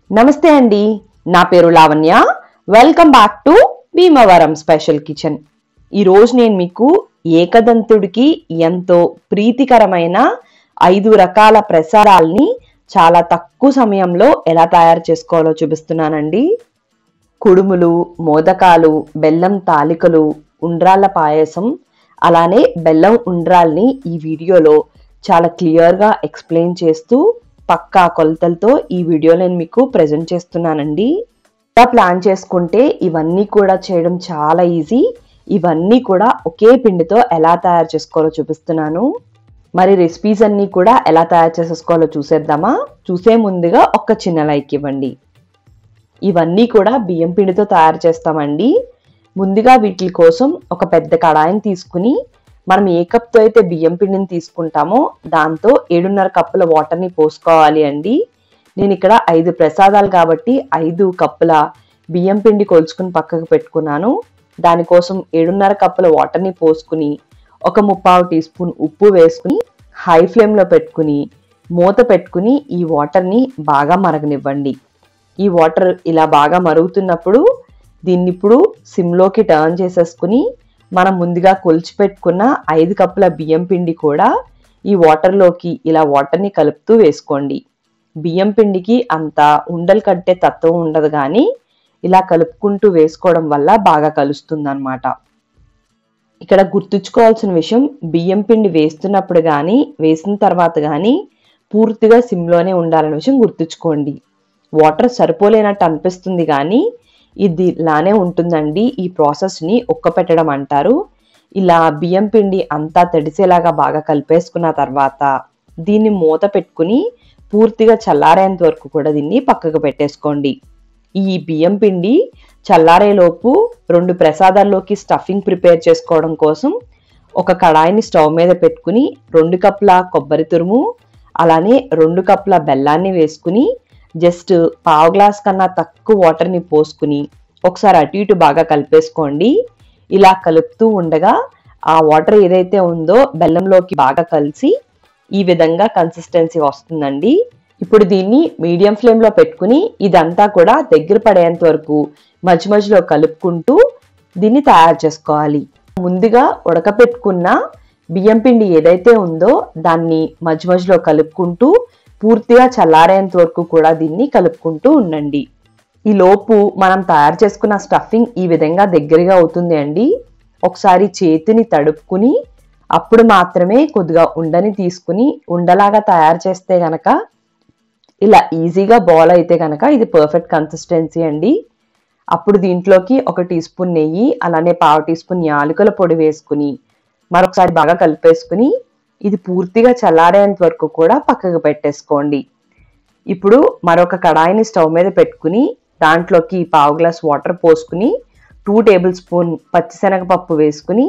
నమస్తే అండి, నా పేరు Lavanya. Welcome back to Bhimavaram special kitchen. ఈరోజు నేను మీకు ఏకదంతుడికి ఎంతో ప్రీతికరమైన 5 రకాల ప్రసాదాలని చాలా తక్కువ సమయంలో ఎలా తయారు చేసుకోవాలో చూపిస్తున్నానండి. కుడుములు, మోదకాలు, బెల్లం తాలికలు, ఉండ్రాళ్ళ పాయసం, అలానే బెల్లం ఉండ్రాల్ని ఈ వీడియోలో చాలా క్లియర్గా ఎక్స్ప్లెయిన్ చేస్తూ పక్కా కొలతలతో ఈ వీడియో నేను మీకు ప్రెజెంట్ చేస్తున్నానండి. ఇలా ప్లాన్ చేసుకుంటే ఇవన్నీ కూడా చేయడం చాలా ఈజీ. ఇవన్నీ కూడా ఒకే పిండితో ఎలా తయారు చేసుకోవాలో చూపిస్తున్నాను. మరి రెసిపీస్ అన్నీ కూడా ఎలా తయారు చేసేసుకోవాలో చూసేద్దామా? చూసే ముందుగా ఒక చిన్న లైక్ ఇవ్వండి. ఇవన్నీ కూడా బియ్యం పిండితో తయారు చేస్తామండి. ముందుగా వీటి కోసం ఒక పెద్ద కడాయిని తీసుకుని మనం ఏ కప్తో అయితే బియ్యం పిండిని తీసుకుంటామో దాంతో 7.5 కప్పుల వాటర్ని పోసుకోవాలి అండి. నేను ఇక్కడ 5 ప్రసాదాలు కాబట్టి 5 కప్పుల బియ్యం పిండి కొలుచుకుని పక్కకు పెట్టుకున్నాను. దానికోసం 7.5 కప్పుల వాటర్ని పోసుకుని ఒక 3/4 టీ స్పూన్ ఉప్పు వేసుకుని హై ఫ్లేమ్లో పెట్టుకుని మూత పెట్టుకుని ఈ వాటర్ని బాగా మరగనివ్వండి. ఈ వాటర్ ఇలా బాగా మరుగుతున్నప్పుడు దీన్ని ఇప్పుడు సిమ్లోకి టర్న్ చేసేసుకుని మనం ముందుగా కొలిచి పెట్టుకున్న 5 కప్పుల బియ్యం పిండి కూడా ఈ వాటర్లోకి ఇలా వాటర్ని కలుపుతూ వేసుకోండి. బియ్యం పిండికి అంత ఉండలు కట్టే తత్వం ఉండదు, కానీ ఇలా కలుపుకుంటూ వేసుకోవడం వల్ల బాగా కలుస్తుంది అన్నమాట. ఇక్కడ గుర్తుంచుకోవాల్సిన విషయం, బియ్యం పిండి వేస్తున్నప్పుడు కానీ వేసిన తర్వాత కానీ పూర్తిగా సిమ్లోనే ఉండాలనే విషయం గుర్తుంచుకోండి. వాటర్ సరిపోలేనట్టు అనిపిస్తుంది కానీ ఇది ఇలానే ఉంటుందండి. ఈ ప్రాసెస్ని ఒక్కపెట్టడం అంటారు. ఇలా బియ్యం పిండి అంతా తడిసేలాగా బాగా కలిపేసుకున్న తర్వాత దీన్ని మూత పెట్టుకుని పూర్తిగా చల్లారేంత వరకు కూడా దీన్ని పక్కకు పెట్టేసుకోండి. ఈ బియ్యం పిండి చల్లారేలోపు 2 ప్రసాదాల్లోకి స్టఫింగ్ ప్రిపేర్ చేసుకోవడం కోసం ఒక కడాయిని స్టవ్ మీద పెట్టుకుని 2 కప్పుల కొబ్బరి తురుము, అలానే 2 కప్పుల బెల్లాన్ని వేసుకుని జస్ట్ 1/2 గ్లాస్ కన్నా తక్కువ వాటర్ని పోసుకుని ఒకసారి అటు ఇటు బాగా కలిపేసుకోండి. ఇలా కలుపుతూ ఉండగా ఆ వాటర్ ఏదైతే ఉందో బెల్లంలోకి బాగా కలిసి ఈ విధంగా కన్సిస్టెన్సీ వస్తుందండి. ఇప్పుడు దీన్ని మీడియం ఫ్లేమ్లో పెట్టుకుని ఇదంతా కూడా దగ్గర పడేంత వరకు మధ్య మధ్యలో కలుపుకుంటూ దీన్ని తయారు చేసుకోవాలి. ముందుగా ఉడకపెట్టుకున్న బియ్యం పిండి ఏదైతే ఉందో దాన్ని మధ్య మధ్యలో కలుపుకుంటూ పూర్తిగా చల్లారేంత వరకు కూడా దీన్ని కలుపుకుంటూ ఉండండి. ఈ లోపు మనం తయారు చేసుకున్న స్టఫింగ్ ఈ విధంగా దగ్గరగా అవుతుంది అండి. ఒకసారి చేతిని తడుపుకుని అప్పుడు మాత్రమే కొద్దిగా ఉండని తీసుకుని ఉండలాగా తయారు చేస్తే గనక ఇలా ఈజీగా బాల్ అయితే గనక ఇది పర్ఫెక్ట్ కన్సిస్టెన్సీ అండి. అప్పుడు దీంట్లోకి 1 టీ స్పూన్ నెయ్యి, అలానే 1/2 టీ స్పూన్ యాలకుల పొడి వేసుకుని మరొకసారి బాగా కలిపేసుకుని ఇది పూర్తిగా చల్లారేంత వరకు కూడా పక్కకు పెట్టేసుకోండి. ఇప్పుడు మరొక కడాయిని స్టవ్ మీద పెట్టుకుని దాంట్లోకి 1/2 గ్లాస్ వాటర్ పోసుకుని 2 టేబుల్ స్పూన్ పచ్చిశనగపప్పు వేసుకుని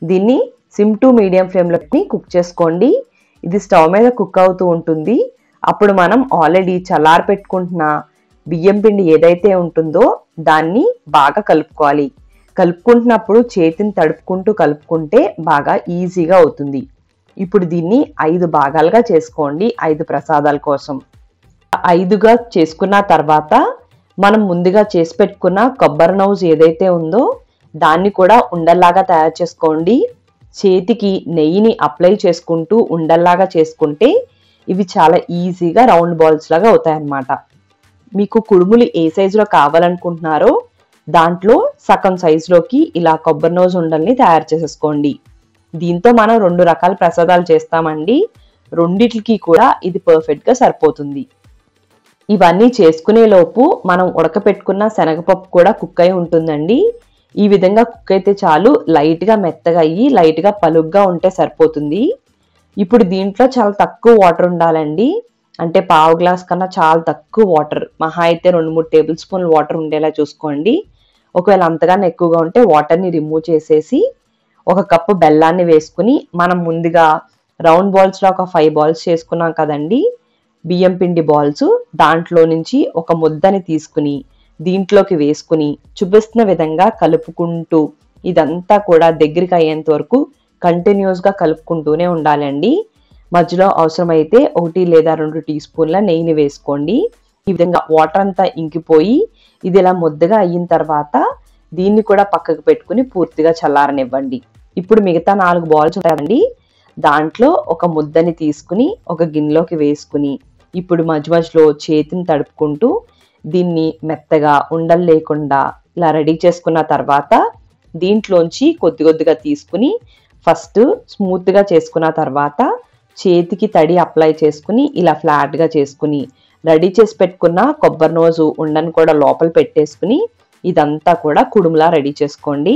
దీన్ని సిమ్ టు మీడియం ఫ్లేమ్లో కుక్ చేసుకోండి. ఇది స్టవ్ మీద కుక్ అవుతూ ఉంటుంది. అప్పుడు మనం ఆల్రెడీ చల్లారి పెట్టుకుంటున్న బియ్యం పిండి ఏదైతే ఉంటుందో దాన్ని బాగా కలుపుకోవాలి. కలుపుకుంటున్నప్పుడు చేతిని తడుపుకుంటూ కలుపుకుంటే బాగా ఈజీగా అవుతుంది. ఇప్పుడు దీన్ని 5 భాగాలుగా చేసుకోండి 5 ప్రసాదాల కోసం. 5గా చేసుకున్న తర్వాత మనం ముందుగా చేసి పెట్టుకున్న కొబ్బరి నౌజ్ ఏదైతే ఉందో దాన్ని కూడా ఉండల్లాగా తయారు చేసుకోండి. చేతికి నెయ్యిని అప్లై చేసుకుంటూ ఉండల్లాగా చేసుకుంటే ఇవి చాలా ఈజీగా రౌండ్ బాల్స్ లాగా అవుతాయి అన్నమాట. మీకు కుడుములు ఏ సైజులో కావాలనుకుంటున్నారో దాంట్లో సగం సైజులోకి ఇలా కొబ్బరి నౌజ్ ఉండల్ని తయారు చేసేసుకోండి. దీంతో మనం 2 రకాల ప్రసాదాలు చేస్తామండి. రెండిటికి కూడా ఇది పర్ఫెక్ట్గా సరిపోతుంది. ఇవన్నీ చేసుకునే లోపు మనం ఉడకపెట్టుకున్న శనగపప్పు కూడా కుక్ అయి ఉంటుందండి. ఈ విధంగా కుక్ అయితే చాలు, లైట్గా మెత్తగా అయ్యి లైట్గా పలుగ్గా ఉంటే సరిపోతుంది. ఇప్పుడు దీంట్లో చాలా తక్కువ వాటర్ ఉండాలండి. అంటే 1/2 గ్లాస్ కన్నా చాలా తక్కువ వాటర్, మహా అయితే 2-3 టేబుల్ స్పూన్ల వాటర్ ఉండేలా చూసుకోండి. ఒకవేళ అంతగానే ఎక్కువగా ఉంటే వాటర్ని రిమూవ్ చేసేసి 1 కప్పు బెల్లాన్ని వేసుకుని మనం ముందుగా రౌండ్ బాల్స్లో ఒక 5 బాల్స్ చేసుకున్నాం కదండి బియ్యం పిండి బాల్స్, దాంట్లో నుంచి ఒక ముద్దని తీసుకుని దీంట్లోకి వేసుకుని చూపిస్తున్న విధంగా కలుపుకుంటూ ఇదంతా కూడా దగ్గరికి అయ్యేంత వరకు కంటిన్యూస్గా కలుపుకుంటూనే ఉండాలండి. మధ్యలో అవసరమైతే 1 లేదా 2 టీ స్పూన్ల నెయ్యిని వేసుకోండి. ఈ విధంగా వాటర్ అంతా ఇంకిపోయి ఇది ఇలా ముద్దగా అయిన తర్వాత దీన్ని కూడా పక్కకు పెట్టుకుని పూర్తిగా చల్లారనివ్వండి. ఇప్పుడు మిగతా 4 బాల్స్ ఉంటాయండి, దాంట్లో ఒక ముద్దని తీసుకుని ఒక గిన్నెలోకి వేసుకుని ఇప్పుడు మధ్యలో చేతిని తడుపుకుంటూ దీన్ని మెత్తగా ఉండలు లేకుండా ఇలా రెడీ చేసుకున్న తర్వాత దీంట్లోంచి కొద్దిగా తీసుకుని ఫస్ట్ స్మూత్గా చేసుకున్న తర్వాత చేతికి తడి అప్లై చేసుకుని ఇలా ఫ్లాట్గా చేసుకుని రెడీ చేసి పెట్టుకున్న కొబ్బరి నోజు ఉండను కూడా లోపల పెట్టేసుకుని ఇదంతా కూడా కుడుములా రెడీ చేసుకోండి.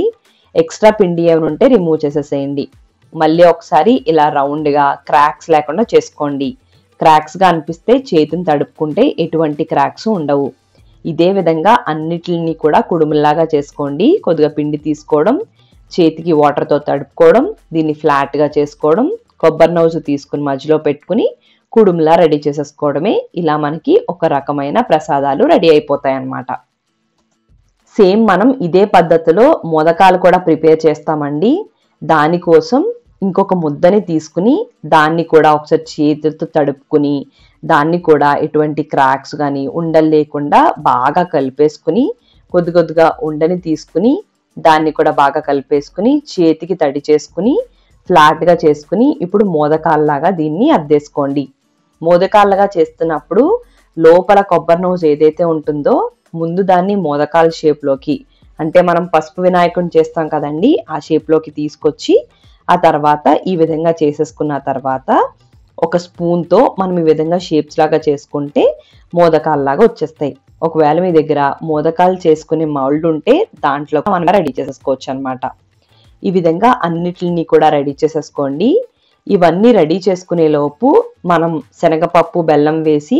ఎక్స్ట్రా పిండి ఏమైనా ఉంటే రిమూవ్ చేసేసేయండి. మళ్ళీ ఒకసారి ఇలా రౌండ్గా క్రాక్స్ లేకుండా చేసుకోండి. క్రాక్స్గా అనిపిస్తే చేతిని తడుపుకుంటే ఎటువంటి క్రాక్స్ ఉండవు. ఇదే విధంగా అన్నిటిని కూడా కుడుములాగా చేసుకోండి. కొద్దిగా పిండి తీసుకోవడం, చేతికి వాటర్తో తడుపుకోవడం, దీన్ని ఫ్లాట్గా చేసుకోవడం, కొబ్బరి నౌజు తీసుకుని మధ్యలో పెట్టుకుని కుడుములా రెడీ చేసేసుకోవడమే. ఇలా మనకి ఒక రకమైన ప్రసాదాలు రెడీ అయిపోతాయి అన్నమాట. సేమ్ మనం ఇదే పద్ధతిలో మోదకాలు కూడా ప్రిపేర్ చేస్తామండి. దానికోసం ఇంకొక ముద్దని తీసుకుని దాన్ని కూడా ఒకసారి చేతితో తడుపుకుని దాన్ని కూడా ఎటువంటి క్రాక్స్ కానీ ఉండలు లేకుండా బాగా కలిపేసుకుని కొద్దిగా ఉండని తీసుకుని దాన్ని కూడా బాగా కలిపేసుకుని చేతికి తడి చేసుకుని ఫ్లాట్గా చేసుకుని ఇప్పుడు మోదకాల్లాగా దీన్ని అద్దేసుకోండి. మోదకాల్లాగా చేస్తున్నప్పుడు లోపల కొబ్బరి నోజు ఏదైతే ఉంటుందో ముందు దాన్ని మోదకాల షేప్లోకి, అంటే మనం పసుపు వినాయకుడిని చేస్తాం కదండి, ఆ షేప్లోకి తీసుకొచ్చి ఆ తర్వాత ఈ విధంగా చేసేసుకున్న తర్వాత ఒక స్పూన్తో మనం ఈ విధంగా షేప్స్ లాగా చేసుకుంటే మోదకాల్లాగా వచ్చేస్తాయి. ఒకవేళ మీ దగ్గర మోదకాలు చేసుకునే మౌల్డ్ ఉంటే దాంట్లో మనం రెడీ చేసేసుకోవచ్చు అనమాట. ఈ విధంగా అన్నిటిని కూడా రెడీ చేసేసుకోండి. ఇవన్నీ రెడీ చేసుకునే లోపు మనం శనగపప్పు బెల్లం వేసి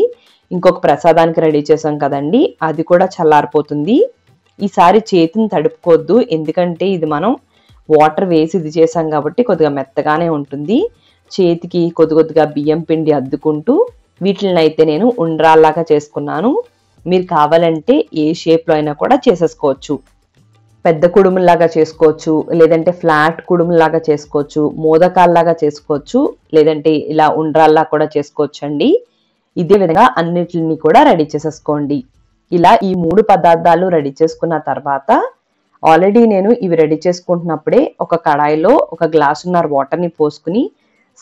ఇంకొక ప్రసాదానికి రెడీ చేసాం కదండి, అది కూడా చల్లారిపోతుంది. ఈసారి చేతిని తడుపుకోవద్దు, ఎందుకంటే ఇది మనం వాటర్ వేసి ఇది చేసాం కాబట్టి కొద్దిగా మెత్తగానే ఉంటుంది. చేతికి కొద్దిగా బియ్యం పిండి అద్దుకుంటూ వీటిని అయితే నేను ఉండ్రాల్లాగా చేసుకున్నాను. మీరు కావాలంటే ఏ షేప్లో అయినా కూడా చేసేసుకోవచ్చు. పెద్ద కుడుముల్లాగా చేసుకోవచ్చు, లేదంటే ఫ్లాట్ కుడుముల్లాగా చేసుకోవచ్చు, మోదకాల్లాగా చేసుకోవచ్చు, లేదంటే ఇలా ఉండ్రాల్లా కూడా చేసుకోవచ్చు అండి. ఇదే విధంగా అన్నిటిని కూడా రెడీ చేసేసుకోండి. ఇలా ఈ 3 పదార్థాలు రెడీ చేసుకున్న తర్వాత ఆల్రెడీ నేను ఇవి రెడీ చేసుకుంటున్నప్పుడే ఒక కడాయిలో 1 గ్లాసున్నర వాటర్ని పోసుకుని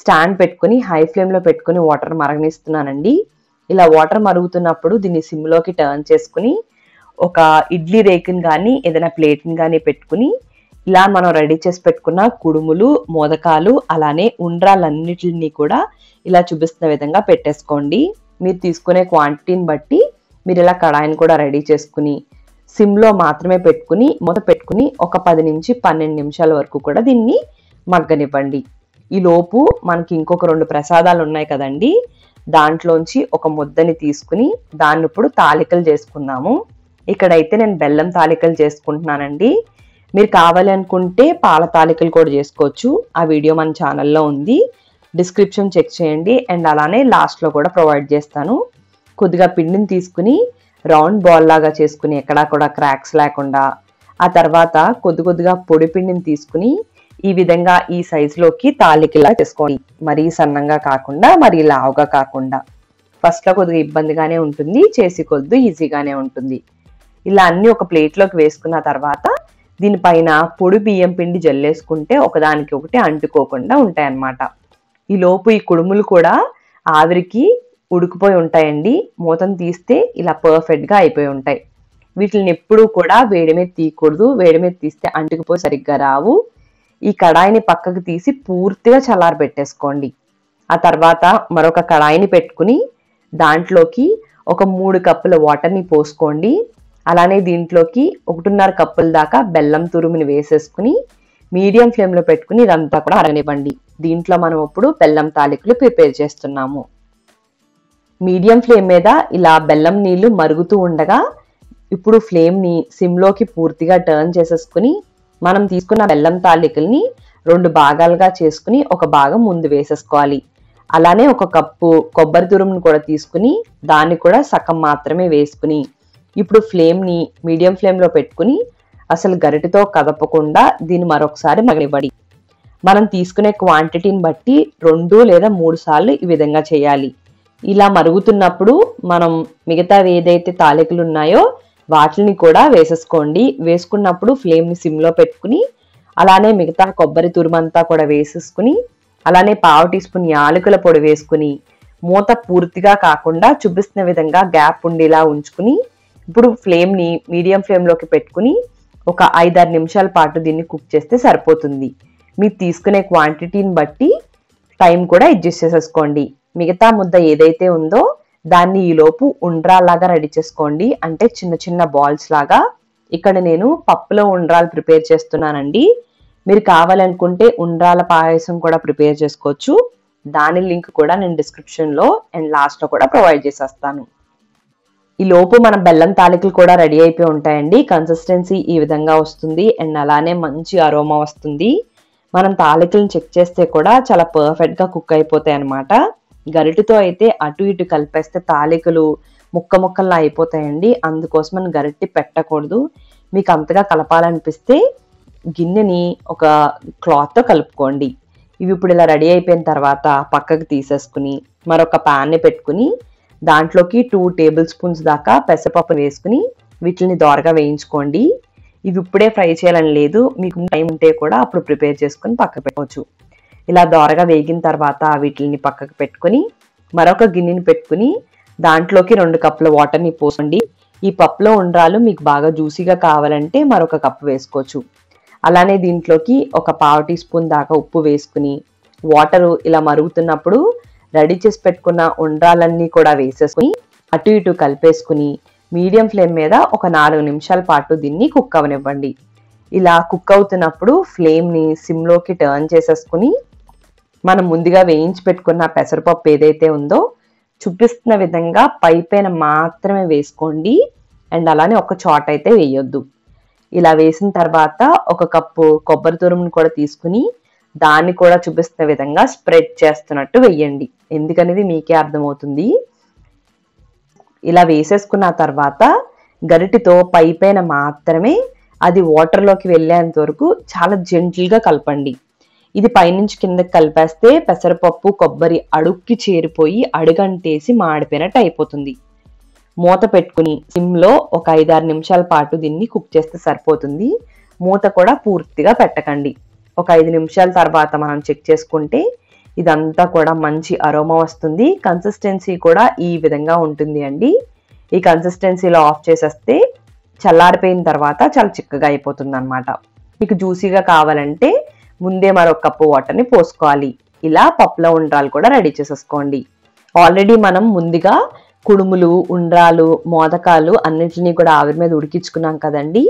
స్టాండ్ పెట్టుకుని హై ఫ్లేమ్లో పెట్టుకుని వాటర్ మరగనిస్తున్నానండి. ఇలా వాటర్ మరుగుతున్నప్పుడు దీన్ని సిమ్లోకి టర్న్ చేసుకుని ఒక ఇడ్లీ రేకుని కానీ ఏదైనా ప్లేట్ని కానీ పెట్టుకుని ఇలా మనం రెడీ చేసి పెట్టుకున్న కుడుములు, మోదకాలు, అలానే ఉండ్రాలన్నిటిని కూడా ఇలా చూపిస్తున్న విధంగా పెట్టేసుకోండి. మీరు తీసుకునే క్వాంటిటీని బట్టి మీరు ఇలా కడాయిని కూడా రెడీ చేసుకుని సిమ్లో మాత్రమే పెట్టుకుని మూత పెట్టుకుని ఒక 10 నుంచి 12 నిమిషాల వరకు కూడా దీన్ని మగ్గనివ్వండి. ఈ లోపు మనకి ఇంకొక 2 ప్రసాదాలు ఉన్నాయి కదండి, దాంట్లోంచి ఒక ముద్దని తీసుకుని దాన్ని ఇప్పుడు తాలికలు చేసుకుందాము. ఇక్కడైతే నేను బెల్లం తాలికలు చేసుకుంటున్నానండి. మీరు కావాలి అనుకుంటే పాల తాలికలు కూడా చేసుకోవచ్చు. ఆ వీడియో మన ఛానల్లో ఉంది, డిస్క్రిప్షన్ చెక్ చేయండి. అండ్ అలానే లాస్ట్లో కూడా ప్రొవైడ్ చేస్తాను. కొద్దిగా పిండిని తీసుకుని రౌండ్ బాల్ లాగా చేసుకుని ఎక్కడా కూడా క్రాక్స్ లేకుండా, ఆ తర్వాత కొద్దిగా పొడి పిండిని తీసుకుని ఈ విధంగా ఈ సైజులోకి తాలికలా చేసుకోండి. మరీ సన్నంగా కాకుండా మరీ లావుగా కాకుండా. ఫస్ట్లో కొద్దిగా ఇబ్బందిగానే ఉంటుంది, చేసి కొద్ది ఈజీగానే ఉంటుంది. ఇలా అన్ని ఒక ప్లేట్లోకి వేసుకున్న తర్వాత దీనిపైన పొడి బియ్యం పిండి జల్లేసుకుంటే ఒకదానికి ఒకటి అంటుకోకుండా ఉంటాయి అన్నమాట. ఈ లోపు ఈ కుడుములు కూడా ఆవిరికి ఉడికిపోయి ఉంటాయండి. మూతను తీస్తే ఇలా పర్ఫెక్ట్గా అయిపోయి ఉంటాయి. వీటిని ఎప్పుడూ కూడా వేడి మీద తీయకూడదు, వేడి మీద తీస్తే అంటుకుపోయి సరిగ్గా రావు. ఈ కడాయిని పక్కకు తీసి పూర్తిగా చల్లారి పెట్టేసుకోండి. ఆ తర్వాత మరొక కడాయిని పెట్టుకుని దాంట్లోకి ఒక 3 కప్పుల వాటర్ని పోసుకోండి. అలానే దీంట్లోకి 1.5 కప్పుల దాకా బెల్లం తురుముని వేసేసుకుని మీడియం ఫ్లేమ్లో పెట్టుకుని ఇదంతా కూడా అరగనివ్వండి. దీంట్లో మనం ఇప్పుడు బెల్లం తాలికలు ప్రిపేర్ చేస్తున్నాము. మీడియం ఫ్లేమ్ మీద ఇలా బెల్లం నీళ్లు మరుగుతూ ఉండగా ఇప్పుడు ఫ్లేమ్ని సిమ్లోకి పూర్తిగా టర్న్ చేసేసుకుని మనం తీసుకున్న బెల్లం తాలికల్ని 2 భాగాలుగా చేసుకుని ఒక భాగం ముందు వేసేసుకోవాలి. అలానే 1 కప్పు కొబ్బరి తురుమును కూడా తీసుకుని దాన్ని కూడా సగం మాత్రమే వేసుకుని ఇప్పుడు ఫ్లేమ్ని మీడియం ఫ్లేమ్లో పెట్టుకుని అసలు గరిటెతో కదపకుండా దీన్ని మరొకసారి మగ్గనివ్వండి. మనం తీసుకునే క్వాంటిటీని బట్టి 2 లేదా 3 సార్లు ఈ విధంగా చేయాలి. ఇలా మరుగుతున్నప్పుడు మనం మిగతావి ఏదైతే తాలికలు ఉన్నాయో వాటిని కూడా వేసేసుకోండి. వేసుకున్నప్పుడు ఫ్లేమ్ని సిమ్లో పెట్టుకుని అలానే మిగతా కొబ్బరి తురుమంతా కూడా వేసేసుకుని అలానే పావు టీ స్పూన్ యాలకుల పొడి వేసుకుని మూత పూర్తిగా కాకుండా చూపిస్తున్న విధంగా గ్యాప్ ఉండేలా ఉంచుకుని ఇప్పుడు ఫ్లేమ్ని మీడియం ఫ్లేమ్లోకి పెట్టుకుని ఒక 5-6 నిమిషాల పాటు దీన్ని కుక్ చేస్తే సరిపోతుంది. మీరు తీసుకునే క్వాంటిటీని బట్టి టైం కూడా అడ్జస్ట్ చేసేసుకోండి. మిగతా ముద్ద ఏదైతే ఉందో దాన్ని ఈలోపు ఉండ్రాల్లాగా రెడీ చేసుకోండి. అంటే చిన్న చిన్న బాల్స్ లాగా. ఇక్కడ నేను పప్పులో ఉండ్రాలు ప్రిపేర్ చేస్తున్నానండి. మీరు కావాలనుకుంటే ఉండ్రాల పాయసం కూడా ప్రిపేర్ చేసుకోవచ్చు. దాని లింక్ కూడా నేను డిస్క్రిప్షన్లో అండ్ లాస్ట్లో కూడా ప్రొవైడ్ చేసేస్తాను. ఈ లోపు మన బెల్లం తాలికలు కూడా రెడీ అయిపోయి ఉంటాయండి. కన్సిస్టెన్సీ ఈ విధంగా వస్తుంది అండ్ అలానే మంచి అరోమా వస్తుంది. మనం తాలికలను చెక్ చేస్తే కూడా చాలా పర్ఫెక్ట్గా కుక్ అయిపోతాయి అన్నమాట. గరిటెతో అయితే అటు ఇటు కలిపేస్తే తాలికలు ముక్కల్లా అయిపోతాయండి. అందుకోసం మనం గరిటె పెట్టకూడదు. మీకు అంతగా కలపాలనిపిస్తే గిన్నెని ఒక క్లాత్తో కలుపుకోండి. ఇవి ఇప్పుడు ఇలా రెడీ అయిపోయిన తర్వాత పక్కకు తీసేసుకుని మరొక ప్యాన్ని పెట్టుకుని దాంట్లోకి 2 టేబుల్ స్పూన్స్ దాకా పెసరపప్పు వేసుకుని వీటిని దోరగా వేయించుకోండి. ఇవి ఇప్పుడే ఫ్రై చేయాలని లేదు, మీకు టైం ఉంటే కూడా అప్పుడు ప్రిపేర్ చేసుకుని పక్కకు పెట్టుకోవచ్చు. ఇలా దోరగా వేగిన తర్వాత వీటిని పక్కకు పెట్టుకుని మరొక గిన్నెని పెట్టుకుని దాంట్లోకి 2 కప్పుల వాటర్ని పోసుకోండి. ఈ పప్పులో ఉండ్రాలు మీకు బాగా జ్యూసీగా కావాలంటే మరొక కప్పు వేసుకోవచ్చు. అలానే దీంట్లోకి ఒక పావు టీ స్పూన్ దాకా ఉప్పు వేసుకుని వాటరు ఇలా మరుగుతున్నప్పుడు రెడీ చేసి పెట్టుకున్న ఉండ్రాలన్నీ కూడా వేసేసుకుని అటు ఇటు కలిపేసుకుని మీడియం ఫ్లేమ్ మీద ఒక 4 నిమిషాల పాటు దీన్ని కుక్ అవనివ్వండి. ఇలా కుక్ అవుతున్నప్పుడు ఫ్లేమ్ని సిమ్లోకి టర్న్ చేసేసుకుని మనం ముందుగా వేయించి పెట్టుకున్న పెసరపప్పు ఏదైతే ఉందో చూపిస్తున్న విధంగా పైపైన మాత్రమే వేసుకోండి అండ్ అలానే ఒక చోట అయితే వేయొద్దు. ఇలా వేసిన తర్వాత ఒక కప్పు కొబ్బరి తురుమును కూడా తీసుకుని దాన్ని కూడా చూపిస్తున్న విధంగా స్ప్రెడ్ చేస్తున్నట్టు వేయండి. ఎందుకనేది మీకే అర్థమవుతుంది. ఇలా వేసేసుకున్న తర్వాత గరిటెతో పైపైన మాత్రమే అది వాటర్లోకి వెళ్ళేంత వరకు చాలా జెంటిల్గా కలపండి. ఇది పైనుంచి కిందకి కలిపేస్తే పెసరపప్పు కొబ్బరి అడుక్కి చేరిపోయి అడుగంటేసి మాడిపోయినట్టు అయిపోతుంది. మూత పెట్టుకుని సిమ్లో ఒక 5-6 నిమిషాల పాటు దీన్ని కుక్ చేస్తే సరిపోతుంది. మూత కూడా పూర్తిగా పెట్టకండి. ఒక 5 నిమిషాల తర్వాత మనం చెక్ చేసుకుంటే ఇదంతా కూడా మంచి అరోమా వస్తుంది. కన్సిస్టెన్సీ కూడా ఈ విధంగా ఉంటుంది అండి. ఈ కన్సిస్టెన్సీలో ఆఫ్ చేసేస్తే చల్లారిపోయిన తర్వాత చాలా చిక్కగా అయిపోతుంది అనమాట. మీకు జ్యూసీగా కావాలంటే ముందే మరొక కప్పు వాటర్ని పోసుకోవాలి. ఇలా పప్పులో ఉండ్రాలు కూడా రెడీ చేసేసుకోండి. ఆల్రెడీ మనం ముందుగా కుడుములు, ఉండ్రాలు, మోదకాలు అన్నింటినీ కూడా ఆవిరి మీద ఉడికించుకున్నాం కదండి.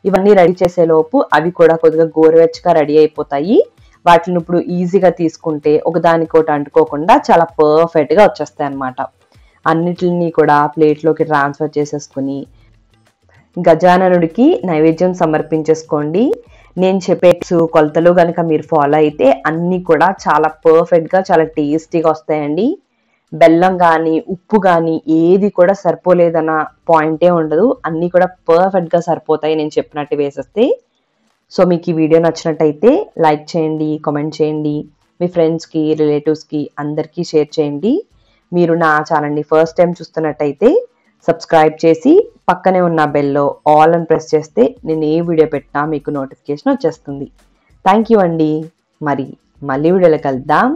ఇవన్నీ రెడీ చేసేలోపు అవి కూడా కొద్దిగా గోరువెచ్చగా రెడీ అయిపోతాయి. వాటిని ఇప్పుడు ఈజీగా తీసుకుంటే ఒకదానికోటి అంటుకోకుండా చాలా పర్ఫెక్ట్గా వచ్చేస్తాయి అన్నమాట. అన్నిటిని కూడా ప్లేట్లోకి ట్రాన్స్ఫర్ చేసేసుకుని గజాననుడికి నైవేద్యం సమర్పించేసుకోండి. నేను చెప్పే కొలతలు కనుక మీరు ఫాలో అయితే అన్నీ కూడా చాలా పర్ఫెక్ట్గా చాలా టేస్టీగా వస్తాయండి. బెల్లం కానీ ఉప్పు కానీ ఏది కూడా సరిపోలేదన్న పాయింటే ఉండదు. అన్నీ కూడా పర్ఫెక్ట్గా సరిపోతాయి నేను చెప్పినట్టు వేసేస్తే. సో మీకు ఈ వీడియో నచ్చినట్టయితే లైక్ చేయండి, కామెంట్ చేయండి, మీ ఫ్రెండ్స్కి, రిలేటివ్స్కి అందరికీ షేర్ చేయండి. మీరు నా ఛానల్ని ఫస్ట్ టైం చూస్తున్నట్టయితే సబ్స్క్రైబ్ చేసి పక్కనే ఉన్న బెల్లో ఆల్ అని ప్రెస్ చేస్తే నేను ఏ వీడియో పెట్టినా మీకు నోటిఫికేషన్ వచ్చేస్తుంది. థ్యాంక్ యూ అండి. మళ్ళీ వీడియోలో కలుద్దాం.